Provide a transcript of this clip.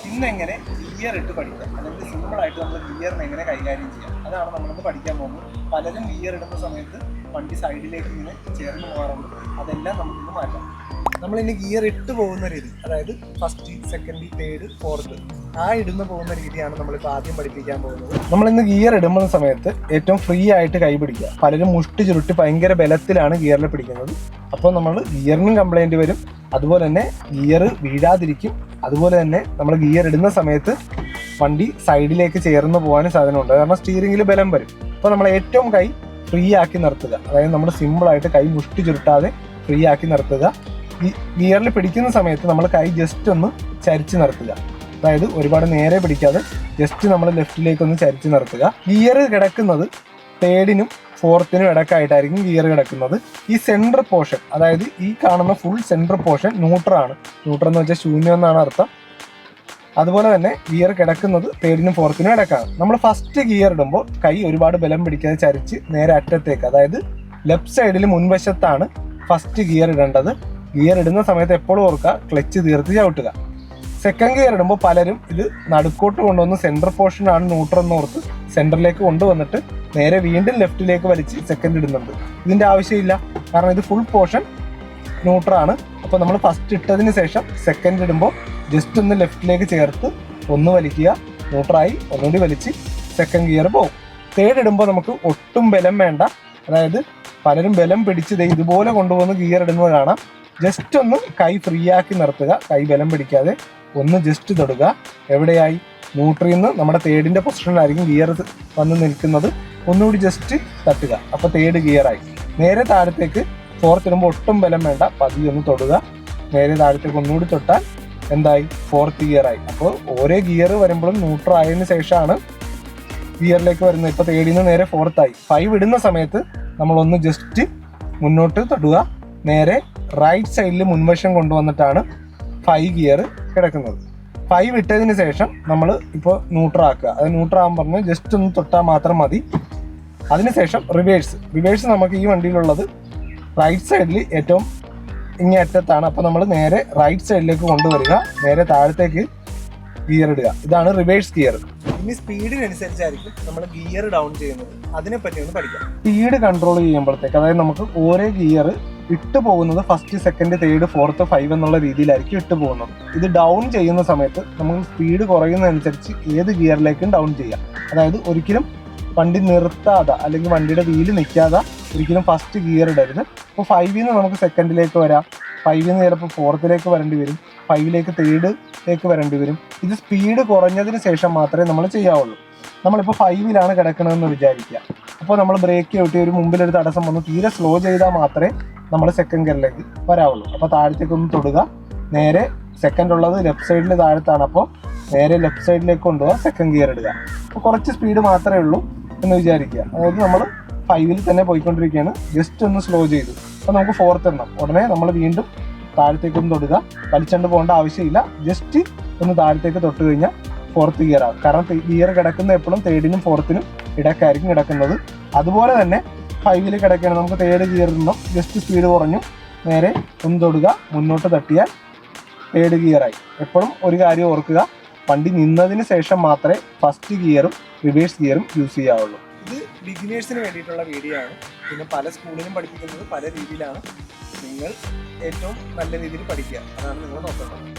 ഇന്ന് എങ്ങനെ ഗിയർ ഇട്ട് പഠിക്കാം, അല്ലെങ്കിൽ സിമ്പിളായിട്ട് നമ്മൾ ഗിയറിനെ എങ്ങനെ കൈകാര്യം ചെയ്യാം, അതാണ് നമ്മളിന്ന് പഠിക്കാൻ പോകുന്നത്. പലരും ഗിയർ ഇടുന്ന സമയത്ത് വണ്ടി സൈഡിലേക്ക് ഇങ്ങനെ ചേർന്ന് പോകാറുണ്ട്. അതെല്ലാം നമുക്കിന്ന് മാറ്റാം. നമ്മളിനി ഗിയർ ഇട്ട് പോകുന്ന രീതി, അതായത് ഫസ്റ്റ്, സെക്കൻഡ്, തേർഡ്, ഫോർത്ത്, ഇടുന്ന പോകുന്ന രീതിയാണ് നമ്മളിപ്പോൾ ആദ്യം പഠിപ്പിക്കാൻ പോകുന്നത്. നമ്മളിന്ന് ഗിയർ ഇടുന്ന സമയത്ത് ഏറ്റവും ഫ്രീ ആയിട്ട് കൈ പിടിക്കുക. പലരും മുഷ്ടി ചുരുട്ടി ഭയങ്കര ബലത്തിലാണ് ഗിയറിൽ പിടിക്കുന്നത്. അപ്പോൾ നമ്മൾ ഗിയറിനും കംപ്ലൈൻറ്റ് വരും, അതുപോലെ തന്നെ ഗിയർ വീഴാതിരിക്കും. അതുപോലെ തന്നെ നമ്മൾ ഗിയർ ഇടുന്ന സമയത്ത് വണ്ടി സൈഡിലേക്ക് ചേർന്ന് പോകാനും സാധ്യതയുണ്ട്, കാരണം സ്റ്റിയറിംഗിൽ ബലം വരും. അപ്പോൾ നമ്മൾ ഏറ്റവും കൈ ഫ്രീ ആക്കി നിർത്തുക, അതായത് നമ്മൾ സിമ്പിളായിട്ട് കൈ മുഷ്ടി ചുരുട്ടാതെ ഫ്രീ ആക്കി നിർത്തുക. ഗിയറിൽ പിടിക്കുന്ന സമയത്ത് നമ്മൾ കൈ ജസ്റ്റ് ഒന്ന് ചരിച്ച് നിർത്തുക, അതായത് ഒരുപാട് നേരെ പിടിക്കാതെ ജസ്റ്റ് നമ്മൾ ലെഫ്റ്റിലേക്ക് ഒന്ന് ചരിച്ച് നിർത്തുക. ഗിയർ കിടക്കുന്നത് തേർഡിനും ഫോർത്തിനും ഇടക്കായിട്ടായിരിക്കും ഗിയർ കിടക്കുന്നത്. ഈ സെൻട്രൽ പോർഷൻ, അതായത് ഈ കാണുന്ന ഫുൾ സെൻട്രൽ പോർഷൻ ന്യൂട്രലാണ്. ന്യൂട്രൽ എന്ന് വെച്ചാൽ ശൂന്യം എന്നാണ് അർത്ഥം. അതുപോലെ തന്നെ ഗിയർ കിടക്കുന്നത് തേർഡിനും ഫോർത്തിനും ഇടക്കാണ്. നമ്മൾ ഫസ്റ്റ് ഗിയർ ഇടുമ്പോൾ കൈ ഒരുപാട് ബലം പിടിക്കാതെ ചരിച്ച് നേരെ അറ്റത്തേക്ക്, അതായത് ലെഫ്റ്റ് സൈഡിൽ മുൻവശത്താണ് ഫസ്റ്റ് ഗിയർ ഇടേണ്ടത്. ഗിയർ ഇടുന്ന സമയത്ത് എപ്പോഴും ഓർക്കുക ക്ലച്ച് തീർത്ത് ചവിട്ടുക. സെക്കൻഡ് ഗിയർ ഇടുമ്പോൾ പലരും ഇത് നടുക്കോട്ട് കൊണ്ടുവന്ന് സെൻട്രൽ പോർഷനാണ് ന്യൂട്രൽ എന്ന് ഓർത്ത് സെൻറ്ററിലേക്ക് കൊണ്ടുവന്നിട്ട് നേരെ വീണ്ടും ലെഫ്റ്റിലേക്ക് വലിച്ച് സെക്കൻഡ് ഇടുന്നുണ്ട്. ഇതിൻ്റെ ആവശ്യമില്ല, കാരണം ഇത് ഫുൾ പോർഷൻ ന്യൂട്രലാണ്. അപ്പോൾ നമ്മൾ ഫസ്റ്റ് ഇട്ടതിന് ശേഷം സെക്കൻഡ് ഇടുമ്പോൾ ജസ്റ്റ് ഒന്ന് ലെഫ്റ്റിലേക്ക് ചേർത്ത് ഒന്ന് വലിക്കുക, ന്യൂട്രായി ഒന്നുകൂടി വലിച്ച് സെക്കൻഡ് ഗിയർ പോകും. തേർഡ് ഇടുമ്പോൾ നമുക്ക് ഒട്ടും ബലം വേണ്ട, അതായത് പലരും ബലം പിടിച്ച് ഇതുപോലെ കൊണ്ടുവന്ന് ഗിയർ ഇടുന്നത് കാണാം. ജസ്റ്റ് ഒന്ന് കൈ ഫ്രീ ആക്കി നിർത്തുക, കൈ ബലം പിടിക്കാതെ ഒന്ന് ജസ്റ്റ് തൊടുക. എവിടെയായി? ന്യൂട്രിയിൽ നിന്ന് നമ്മുടെ തേർഡിൻ്റെ പൊസിഷനിലായിരിക്കും ഗിയർ വന്ന് നിൽക്കുന്നത്. ഒന്നുകൂടി ജസ്റ്റ് തട്ടുക, അപ്പോൾ തേർഡ് ഗിയറായി. നേരെ താഴത്തേക്ക് ഫോർത്ത് ഇടുമ്പോൾ ഒട്ടും ബലം വേണ്ട, പതിയെ ഒന്ന് തൊടുക. നേരെ താഴത്തേക്ക് ഒന്നുകൂടി തൊട്ടാൽ എന്തായി? ഫോർത്ത് ഗിയറായി. അപ്പോൾ ഓരോ ഗിയർ വരുമ്പോഴും ന്യൂട്രൽ ആയതിനു ശേഷമാണ് ഗിയറിലേക്ക് വരുന്നത്. ഇപ്പോൾ തേർഡിൽ നിന്ന് നേരെ ഫോർത്തായി. 5 ഇടുന്ന സമയത്ത് നമ്മളൊന്ന് ജസ്റ്റ് മുന്നോട്ട് തൊടുക. നേരെ റൈറ്റ് സൈഡിൽ മുൻവശം കൊണ്ടുവന്നിട്ടാണ് 5 ഗിയർ കിടക്കുന്നത്. 5 ഇട്ടതിന് ശേഷം നമ്മൾ ഇപ്പോൾ ന്യൂട്രാക്കുക. അത് ന്യൂട്രാകാൻ പറഞ്ഞ് ജസ്റ്റ് ഒന്ന് തൊട്ടാൽ മാത്രം മതി. അതിനുശേഷം റിവേഴ്സ് നമുക്ക് ഈ വണ്ടിയിലുള്ളത് റൈറ്റ് സൈഡിൽ ഏറ്റവും ഇങ്ങേ അറ്റത്താണ്. അപ്പോൾ നമ്മൾ നേരെ റൈറ്റ് സൈഡിലേക്ക് കൊണ്ടുവരിക, നേരെ താഴത്തേക്ക് ഗിയർ ഇടുക. ഇതാണ് റിവേഴ്സ് ഗിയർ. ഇനി സ്പീഡിനനുസരിച്ചായിരിക്കും നമ്മൾ ഗിയർ ഡൗൺ ചെയ്യുന്നത്. അതിനെപ്പറ്റി ഒന്ന് പഠിക്കാം. സ്പീഡ് കൺട്രോൾ ചെയ്യുമ്പോഴത്തേക്ക്, അതായത് നമുക്ക് ഓരോ ഗിയർ ഇട്ട് പോകുന്നത് ഫസ്റ്റ്, സെക്കൻഡ്, തേർഡ്, ഫോർത്ത്, 5 എന്നുള്ള രീതിയിലായിരിക്കും ഇട്ട് പോകുന്നത്. ഇത് ഡൗൺ ചെയ്യുന്ന സമയത്ത് നമുക്ക് സ്പീഡ് കുറയുന്നതനുസരിച്ച് ഏത് ഗിയറിലേക്കും ഡൗൺ ചെയ്യാം. അതായത് ഒരിക്കലും വണ്ടി നിർത്താതെ അല്ലെങ്കിൽ വണ്ടിയുടെ വീല് നിൽക്കാതെ ഒരിക്കലും ഫസ്റ്റ് ഗിയർ ഇടരുത്. അപ്പോൾ 5ൽ നിന്ന് നമുക്ക് സെക്കൻഡിലേക്ക് വരാം, 5ൽ നിന്ന് ചിലപ്പോൾ ഫോർത്തിലേക്ക് വരേണ്ടി വരും, 5ലേക്ക് തേർഡിലേക്ക് വരേണ്ടി വരും. ഇത് സ്പീഡ് കുറഞ്ഞതിന് ശേഷം മാത്രമേ നമ്മൾ ചെയ്യാവുള്ളൂ. നമ്മളിപ്പോൾ 5ലാണ് കിടക്കണമെന്ന് വിചാരിക്കുക. അപ്പോൾ നമ്മൾ ബ്രേക്ക് ചവിട്ടി ഒരു മുമ്പിലൊരു തടസ്സം വന്ന് തീരെ സ്ലോ ചെയ്താൽ മാത്രമേ നമ്മൾ സെക്കൻഡ് ഗിയറിലേക്ക് വരാവുള്ളൂ. അപ്പോൾ താഴത്തേക്ക് ഒന്ന് തൊടുക. നേരെ സെക്കൻഡ് ഉള്ളത് ലെഫ്റ്റ് സൈഡിൽ താഴത്താണ്, അപ്പോൾ നേരെ ലെഫ്റ്റ് സൈഡിലേക്ക് കൊണ്ടുപോകുക, സെക്കൻഡ് ഗിയർ ഇടുക. അപ്പോൾ കുറച്ച് സ്പീഡ് മാത്രമേ ഉള്ളൂ എന്ന് വിചാരിക്കുക. അതായത് നമ്മൾ 5ൽ തന്നെ പോയിക്കൊണ്ടിരിക്കുകയാണ്, ജസ്റ്റ് ഒന്ന് സ്ലോ ചെയ്തു. അപ്പോൾ നമുക്ക് ഫോർത്ത് എണ്ണം ഉടനെ നമ്മൾ വീണ്ടും താഴത്തേക്കൊന്ന് തൊടുക. വലിച്ചുകൊണ്ട് പോകേണ്ട ആവശ്യമില്ല, ജസ്റ്റ് ഒന്ന് താഴത്തേക്ക് തൊട്ട് കഴിഞ്ഞാൽ ഫോർത്ത് ഗിയർ ആകും. കാരണം ഗിയർ കിടക്കുന്ന എപ്പോഴും തേർഡിനും ഫോർത്തിനും ഇടയ്ക്കായിരിക്കും കിടക്കുന്നത്. അതുപോലെ തന്നെ 5ൽ കിടക്കുകയാണ്, നമുക്ക് തേർഡ് ഗിയറിൽ നിന്നും ജസ്റ്റ് സ്പീഡ് കുറഞ്ഞു, നേരെ ഒന്ന് തൊടുക, മുന്നോട്ട് തട്ടിയാൽ തേർഡ് ഗിയറായി. എപ്പോഴും ഒരു കാര്യം ഓർക്കുക, വണ്ടി നിന്നതിന് ശേഷം മാത്രമേ ഫസ്റ്റ് ഗിയറും റിവേഴ്സ് ഗിയറും യൂസ് ചെയ്യാവുള്ളൂ. ഇത് ബിഗിനേഴ്സിന് വേണ്ടിയിട്ടുള്ള വീഡിയോ ആണ്. പിന്നെ പല സ്കൂളിലും പഠിപ്പിക്കുന്നത് പല രീതിയിലാണ്. നിങ്ങൾ ഏറ്റവും നല്ല രീതിയിൽ പഠിക്കുക, അതാണ് നിങ്ങൾ നോക്കേണ്ടത്.